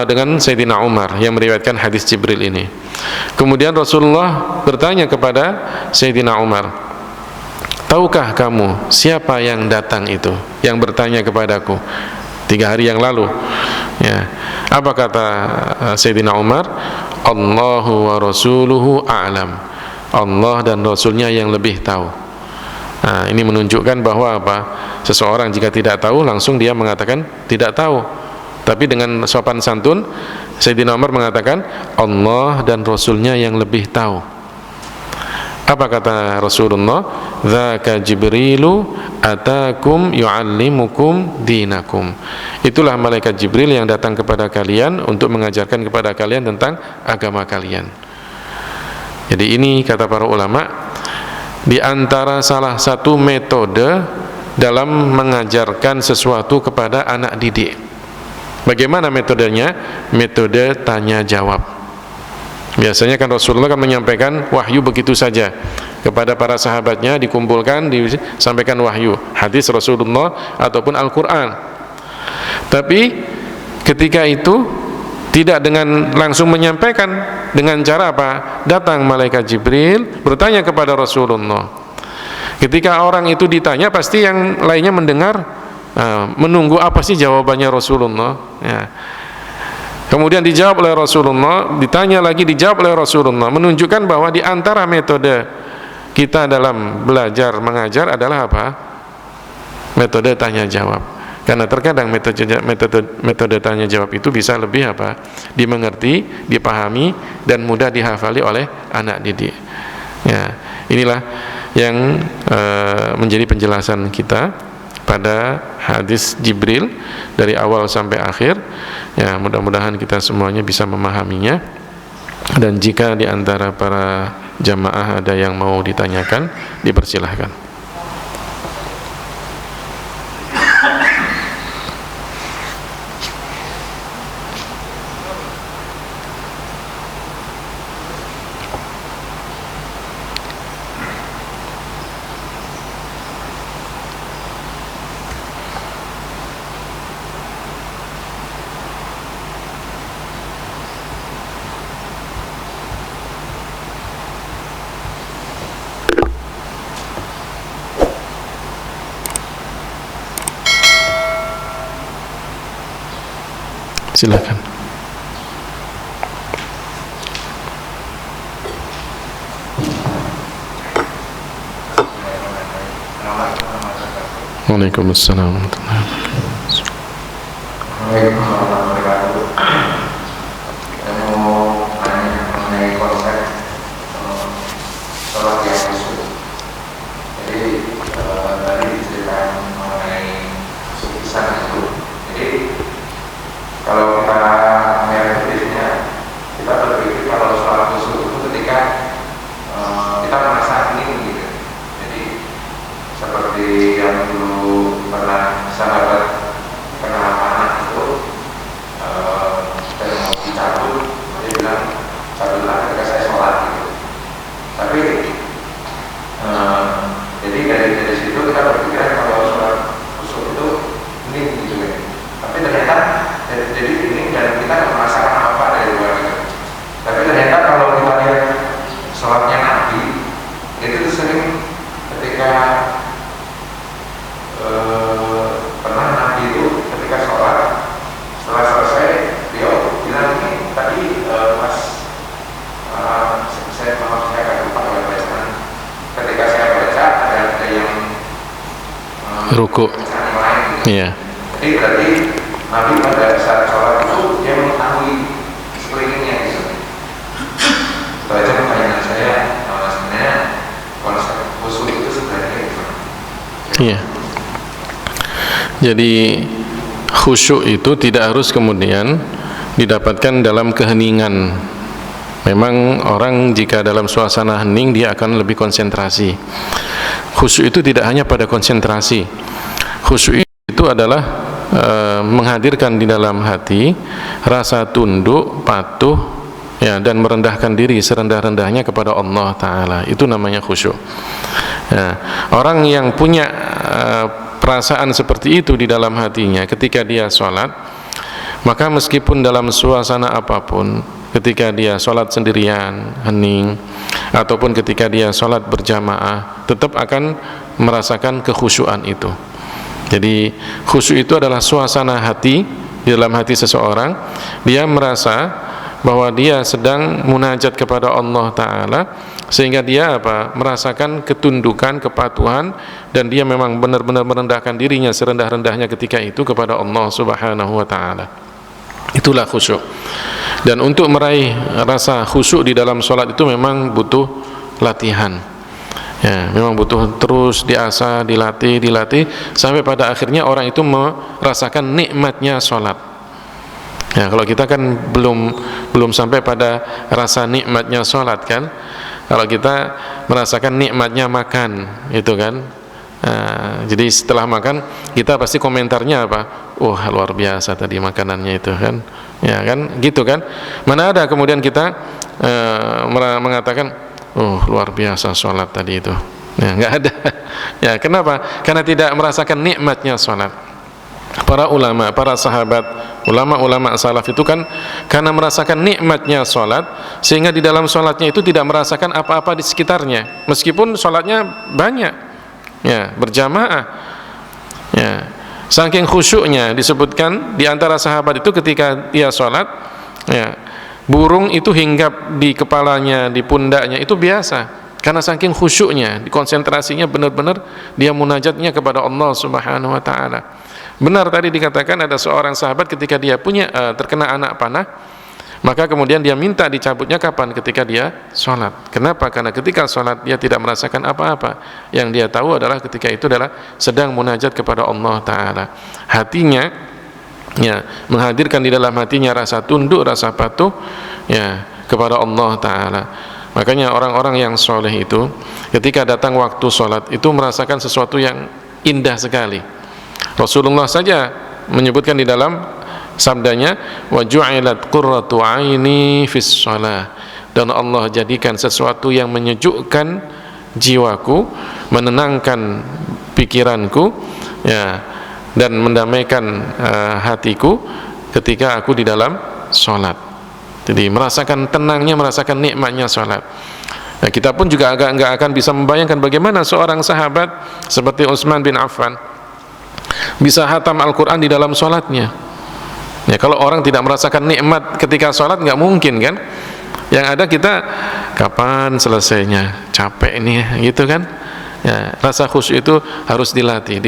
dengan Sayyidina Umar yang meriwayatkan hadis Jibril ini. Kemudian Rasulullah bertanya kepada Sayyidina Umar, "Tahukah kamu siapa yang datang itu, yang bertanya kepadaku 3 hari yang lalu?" Ya. Apa kata Sayyidina Umar? "Allahu wa rasuluhu a'lam." Allah dan Rasulnya yang lebih tahu. Nah, ini menunjukkan bahwa apa? Seseorang jika tidak tahu, langsung dia mengatakan tidak tahu. Tapi dengan sopan santun, Sayyidina Umar mengatakan Allah dan Rasulnya yang lebih tahu. Apa kata Rasulullah? "Dzaka Jibrilu atakum yu'allimukum dinakum." Itulah malaikat Jibril yang datang kepada kalian untuk mengajarkan kepada kalian tentang agama kalian. Jadi ini kata para ulama, di antara salah satu metode dalam mengajarkan sesuatu kepada anak didik. Bagaimana metodenya? Metode tanya jawab. Biasanya kan Rasulullah kan menyampaikan wahyu begitu saja kepada para sahabatnya, dikumpulkan, disampaikan wahyu, hadis Rasulullah ataupun Al-Quran. Tapi ketika itu tidak dengan langsung menyampaikan, dengan cara apa? Datang malaikat Jibril bertanya kepada Rasulullah. Ketika orang itu ditanya, pasti yang lainnya mendengar, menunggu apa sih jawabannya Rasulullah, ya. Kemudian dijawab oleh Rasulullah, ditanya lagi, dijawab oleh Rasulullah, menunjukkan bahwa di antara metode kita dalam belajar mengajar adalah apa? Metode tanya jawab. Karena terkadang metode tanya jawab itu bisa lebih apa? Dimengerti, dipahami, dan mudah dihafali oleh anak didik. Ya, inilah yang menjadi penjelasan kita pada hadis Jibril dari awal sampai akhir. Ya, mudah-mudahan kita semuanya bisa memahaminya. Dan jika di antara para jamaah ada yang mau ditanyakan, dipersilahkan. Silakan. Waalaikumsalam warahmatullahi wabarakatuh. Saya mau tanya mengenai konsep sholat yang khusyuk. Jadi tadi diceritakan mengenai sufisan itu. Jadi kalau kita melihat hadisnya, kita berpikir kalau sholat khusyuk itu ketika ruku. yang lain. Iya. Jadi berarti Nabi pada saat sholat itu dia mengetahui sekelilingnya gitu. Setelah itu pertanyaan saya, sebenarnya konsep khusyuk itu sebenarnya gimana? Iya. Jadi khusyuk itu tidak harus kemudian didapatkan dalam keheningan. Memang orang jika dalam suasana hening dia akan lebih konsentrasi. Khusyuk itu tidak hanya pada konsentrasi. Khusyuk itu adalah menghadirkan di dalam hati rasa tunduk, patuh, ya, dan merendahkan diri serendah-rendahnya kepada Allah Ta'ala. Itu namanya khusyuk. Ya, orang yang punya perasaan seperti itu di dalam hatinya ketika dia sholat, maka meskipun dalam suasana apapun, ketika dia sholat sendirian, hening, ataupun ketika dia sholat berjamaah, tetap akan merasakan kekhusyuan itu. Jadi khusyuk itu adalah suasana hati di dalam hati seseorang. Dia merasa bahwa dia sedang munajat kepada Allah Ta'ala, sehingga dia merasakan ketundukan, kepatuhan, dan dia memang benar-benar merendahkan dirinya serendah-rendahnya ketika itu kepada Allah Subhanahu wa Ta'ala. Itulah khusyuk. Dan untuk meraih rasa khusyuk di dalam sholat itu memang butuh latihan. Ya, memang butuh terus diasah, dilatih sampai pada akhirnya orang itu merasakan nikmatnya sholat. Ya, kalau kita kan belum sampai pada rasa nikmatnya sholat kan. Kalau kita merasakan nikmatnya makan, itu kan. Jadi setelah makan kita pasti komentarnya apa? Oh, luar biasa tadi makanannya itu kan. Ya kan, gitu kan. Mana ada kemudian kita mengatakan, oh, luar biasa sholat tadi itu. Ya, nggak ada. Ya, kenapa? Karena tidak merasakan nikmatnya sholat. Para ulama, para sahabat, ulama-ulama salaf itu kan karena merasakan nikmatnya sholat, sehingga di dalam sholatnya itu tidak merasakan apa-apa di sekitarnya, meskipun sholatnya banyak, ya, berjamaah. Ya, saking khusyuknya disebutkan di antara sahabat itu ketika dia sholat, ya, burung itu hinggap di kepalanya, di pundaknya, itu biasa. Karena saking khusyuknya, konsentrasinya benar-benar dia munajatnya kepada Allah Subhanahu wa Ta'ala. Benar tadi dikatakan ada seorang sahabat ketika dia terkena anak panah, maka kemudian dia minta dicabutnya kapan? Ketika dia sholat. Kenapa? Karena ketika sholat dia tidak merasakan apa-apa. Yang dia tahu adalah ketika itu adalah sedang munajat kepada Allah Ta'ala. Hatinya, ya, menghadirkan di dalam hatinya rasa tunduk, rasa patuh, ya, kepada Allah Ta'ala. Makanya orang-orang yang soleh itu ketika datang waktu sholat itu merasakan sesuatu yang indah sekali. Rasulullah saja menyebutkan di dalam sabdanya, wa ju'ilat qurratu aini fis shalah, dan Allah jadikan sesuatu yang menyejukkan jiwaku, menenangkan pikiranku, ya, dan mendamaikan hatiku ketika aku di dalam sholat. Jadi merasakan tenangnya, merasakan nikmatnya sholat. Nah, kita pun juga nggak akan bisa membayangkan bagaimana seorang sahabat seperti Utsman bin Affan bisa hatam Al-Quran di dalam sholatnya. Ya, kalau orang tidak merasakan nikmat ketika sholat nggak mungkin kan. Yang ada kita kapan selesainya, capek ini, gitu kan. Ya, rasa khusyuk itu harus dilatih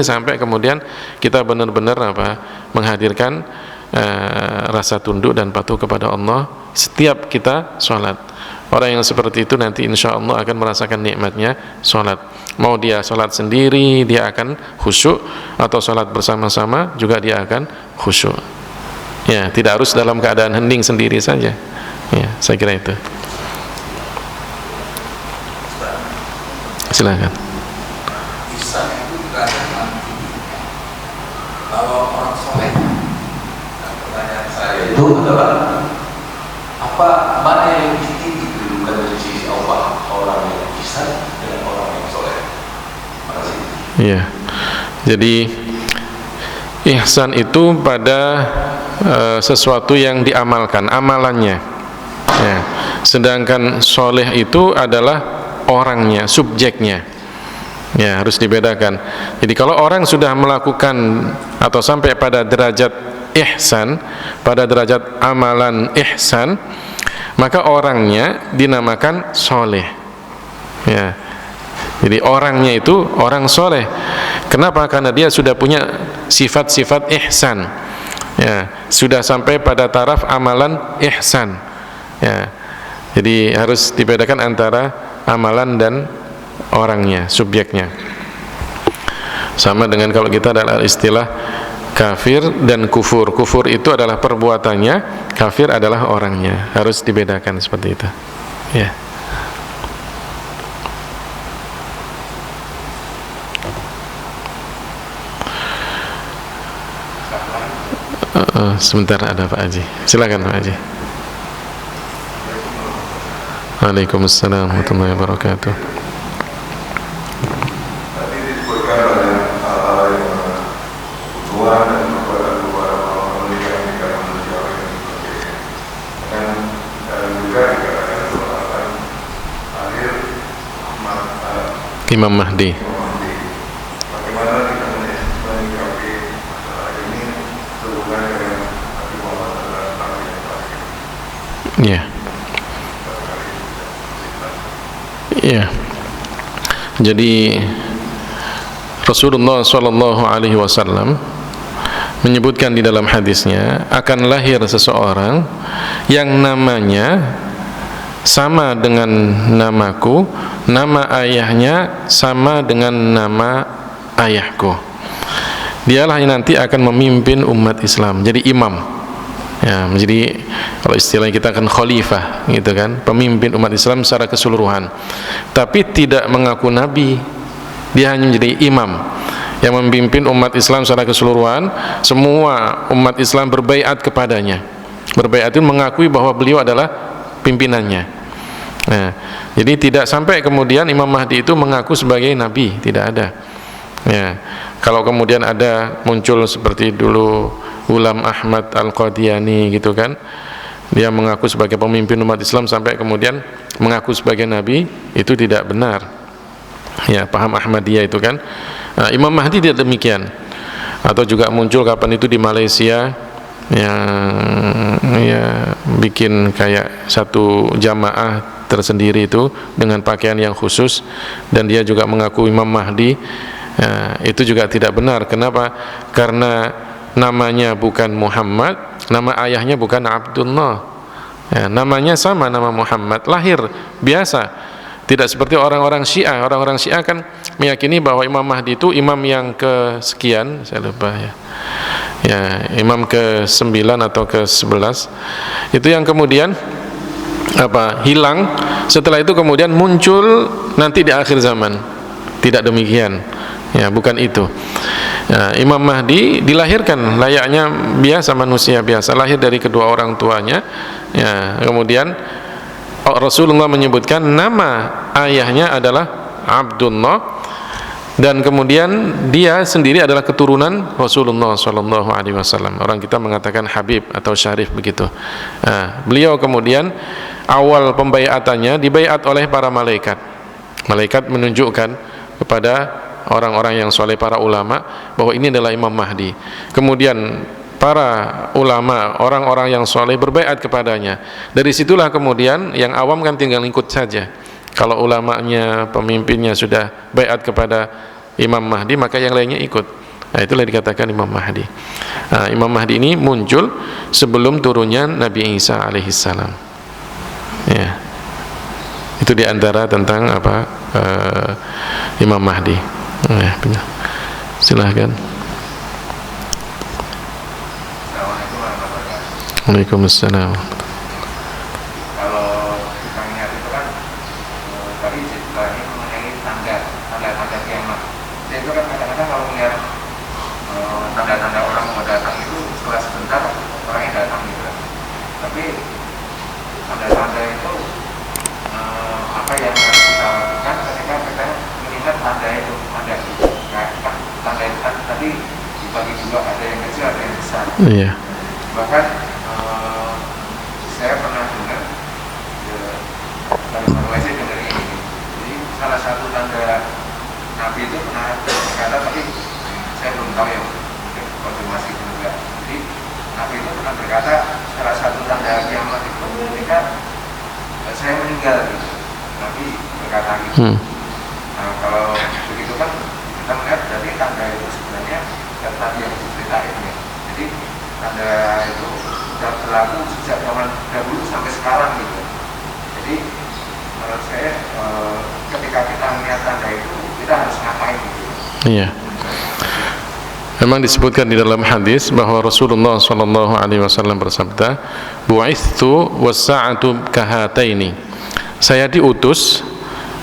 sampai kemudian kita benar-benar menghadirkan rasa tunduk dan patuh kepada Allah setiap kita sholat. Orang yang seperti itu nanti insya Allah akan merasakan nikmatnya sholat. Mau dia sholat sendiri dia akan khusyuk, atau sholat bersama-sama juga dia akan khusyuk. Ya, tidak harus dalam keadaan hening sendiri saja. Ya, saya kira itu. Silakan. Bisa itu kadang kalau orang soleh. Nah, pertanyaan saya itu adalah mana yang lebih tinggi kedudukan dari sisi Allah, orang yang bisa dengan orang yang soleh? Makasih. Iya. Jadi ihsan itu pada sesuatu yang diamalkan, amalannya. Ya. Sedangkan soleh itu adalah orangnya, subjeknya. Ya, harus dibedakan. Jadi kalau orang sudah melakukan atau sampai pada derajat ihsan, pada derajat amalan ihsan, maka orangnya dinamakan soleh. Ya. Jadi orangnya itu orang soleh. Kenapa? Karena dia sudah punya sifat-sifat ihsan. Ya, sudah sampai pada taraf amalan ihsan. Ya. Jadi harus dibedakan antara amalan dan orangnya, subjeknya. Sama dengan kalau kita adalah istilah kafir dan kufur. Kufur itu adalah perbuatannya, kafir adalah orangnya. Harus dibedakan seperti itu. Ya. Sebentar, ada Pak Haji. Silakan Pak Haji. Waalaikumsalam warahmatullahi wabarakatuh. Tadi disebutkan oleh hal-hal yang kebutuhan dan kepada orang menikah manusia dan sebagainya. Dan juga dikatakan soal akhir Imam Mahdi. Bagaimana kita menyikapi masalah ini sehubungan dengan Nabi Muhammad SAW? Ya. Ya. Jadi Rasulullah SAW menyebutkan di dalam hadisnya akan lahir seseorang yang namanya sama dengan namaku, nama ayahnya sama dengan nama ayahku. Dialah yang nanti akan memimpin umat Islam, jadi imam. Ya, jadi kalau istilahnya kita akan khalifah, gitu kan, pemimpin umat Islam secara keseluruhan. Tapi tidak mengaku nabi, dia hanya menjadi imam yang memimpin umat Islam secara keseluruhan. Semua umat Islam berbaiat kepadanya. Berbaiat itu mengakui bahwa beliau adalah pimpinannya. Nah, jadi tidak sampai kemudian Imam Mahdi itu mengaku sebagai nabi, tidak ada. Ya, kalau kemudian ada muncul seperti dulu Ghulam Ahmad Al-Qadiani gitu kan, dia mengaku sebagai pemimpin umat Islam sampai kemudian mengaku sebagai nabi, itu tidak benar. Ya, paham Ahmadiyah itu kan. Nah, Imam Mahdi tidak demikian. Atau juga muncul kapan itu di Malaysia yang ya bikin kayak satu jamaah tersendiri itu dengan pakaian yang khusus, dan dia juga mengaku Imam Mahdi. Ya, itu juga tidak benar. Kenapa? Karena namanya bukan Muhammad, nama ayahnya bukan Abdullah. Ya, namanya sama, nama Muhammad, lahir biasa. Tidak seperti orang-orang Syiah. Orang-orang Syiah kan meyakini bahwa Imam Mahdi itu imam yang kesekian, saya lupa ya. Ya, imam ke-9 atau ke-11. Itu yang kemudian hilang, setelah itu kemudian muncul nanti di akhir zaman. Tidak demikian. Ya, bukan itu. Ya, Imam Mahdi dilahirkan layaknya biasa, manusia biasa, lahir dari kedua orang tuanya. Ya, kemudian Rasulullah menyebutkan nama ayahnya adalah Abdullah, dan kemudian dia sendiri adalah keturunan Rasulullah SAW. Orang kita mengatakan Habib atau Syarif begitu. Nah, beliau kemudian awal pembaiatannya dibaiat oleh para malaikat. Malaikat menunjukkan kepada orang-orang yang soleh, para ulama, bahwa ini adalah Imam Mahdi. Kemudian para ulama, orang-orang yang soleh berbaiat kepadanya. Dari situlah kemudian yang awam kan tinggal ikut saja. Kalau ulamanya, pemimpinnya sudah baiat kepada Imam Mahdi, maka yang lainnya ikut. Nah, itulah dikatakan Imam Mahdi. Nah, Imam Mahdi ini muncul sebelum turunnya Nabi Isa alaihissalam. Ya, itu diantara tentang Imam Mahdi. Ya, silahkan. Waalaikumsalam. Kalau kita melihat itu kan tadi ceritanya mengenai tanda-tanda kiamat. Itu kan kadang-kadang kalau melihat tanda-tanda orang mau datang itu setelah sebentar orangnya datang gitu. Tapi tanda-tanda itu apa yang harus kita lakukan ketika kita melihat tanda itu ada gitu. Nah, tanda itu kan tadi dibagi dua, ada yang kecil, ada yang besar. Iya. Bahkan saya pernah dengar baru aja dengar ini. Jadi salah satu tanda Nabi itu pernah berkata, tapi saya belum tahu ya, mungkin konfirmasi juga. Jadi Nabi itu pernah berkata salah satu tanda kiamat itu ketika saya meninggal gitu. Nabi berkata gitu. Nah, kalau tanda itu sudah berlaku sejak zaman dahulu sampai sekarang gitu. Jadi menurut saya ketika kita melihat tanda itu kita harus ngapain gitu. Iya. Memang disebutkan di dalam hadis bahwa Rasulullah SAW bersabda, "Bu'ithu was-sa'atu kahataini." Saya diutus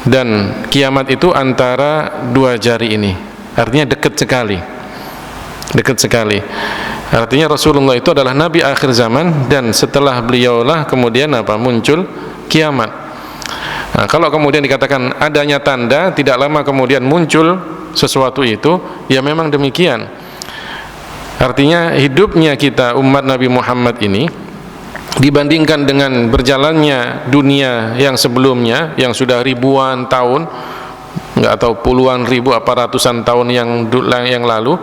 dan kiamat itu antara dua jari ini. Artinya dekat sekali. Dekat sekali. Artinya Rasulullah itu adalah nabi akhir zaman dan setelah beliaulah kemudian muncul kiamat. Nah, kalau kemudian dikatakan adanya tanda, tidak lama kemudian muncul sesuatu itu, ya memang demikian. Artinya hidupnya kita umat Nabi Muhammad ini dibandingkan dengan berjalannya dunia yang sebelumnya, yang sudah ribuan tahun, nggak tahu puluhan ribu apa ratusan tahun yang lalu,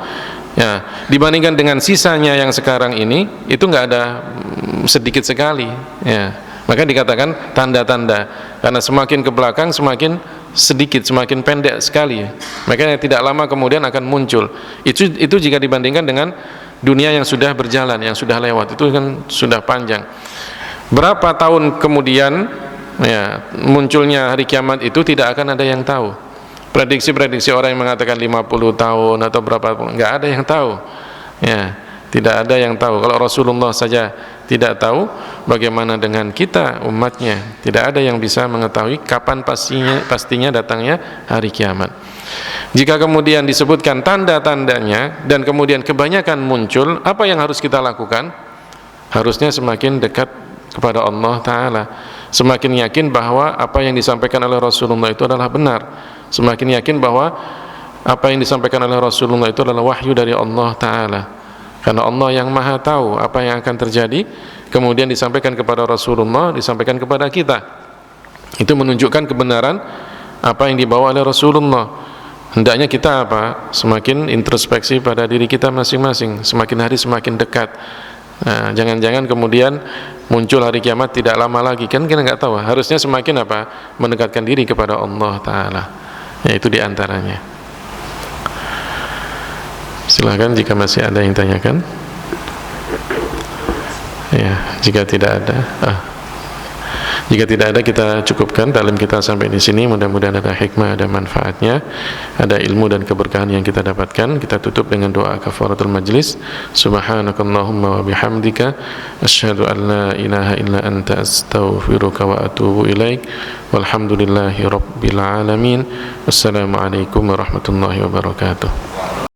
ya, dibandingkan dengan sisanya yang sekarang ini, itu nggak ada sedikit sekali, ya. Maka dikatakan tanda-tanda, karena semakin ke belakang semakin sedikit, semakin pendek sekali. Makanya tidak lama kemudian akan muncul. Itu jika dibandingkan dengan dunia yang sudah berjalan, yang sudah lewat, itu kan sudah panjang. Berapa tahun kemudian ya munculnya hari kiamat itu tidak akan ada yang tahu. Prediksi-prediksi orang yang mengatakan 50 tahun atau berapa, nggak ada yang tahu. Ya, tidak ada yang tahu. Kalau Rasulullah saja tidak tahu, bagaimana dengan kita umatnya? Tidak ada yang bisa mengetahui kapan pastinya datangnya hari kiamat. Jika kemudian disebutkan tanda-tandanya dan kemudian kebanyakan muncul, apa yang harus kita lakukan? Harusnya semakin dekat kepada Allah Ta'ala, semakin yakin bahwa apa yang disampaikan oleh Rasulullah itu adalah benar, semakin yakin bahwa apa yang disampaikan oleh Rasulullah itu adalah wahyu dari Allah Ta'ala. Karena Allah yang maha tahu apa yang akan terjadi, kemudian disampaikan kepada Rasulullah, disampaikan kepada kita. Itu menunjukkan kebenaran apa yang dibawa oleh Rasulullah. Hendaknya kita semakin introspeksi pada diri kita masing-masing, semakin hari semakin dekat. Nah, jangan-jangan kemudian muncul hari kiamat tidak lama lagi, kan kita nggak tahu. Harusnya semakin mendekatkan diri kepada Allah Ta'ala. Ya, itu diantaranya. Silakan jika masih ada yang tanyakan. Ya, jika tidak ada kita cukupkan taklim kita sampai di sini. Mudah-mudahan ada hikmah, ada manfaatnya, ada ilmu dan keberkahan yang kita dapatkan. Kita tutup dengan doa kafaratul majlis. Subhanakallahumma wa bihamdika asyhadu an la ilaha illa anta astaghfiruka wa atubu ilaik. Walhamdulillahi rabbil alamin. Wassalamualaikum warahmatullahi wabarakatuh.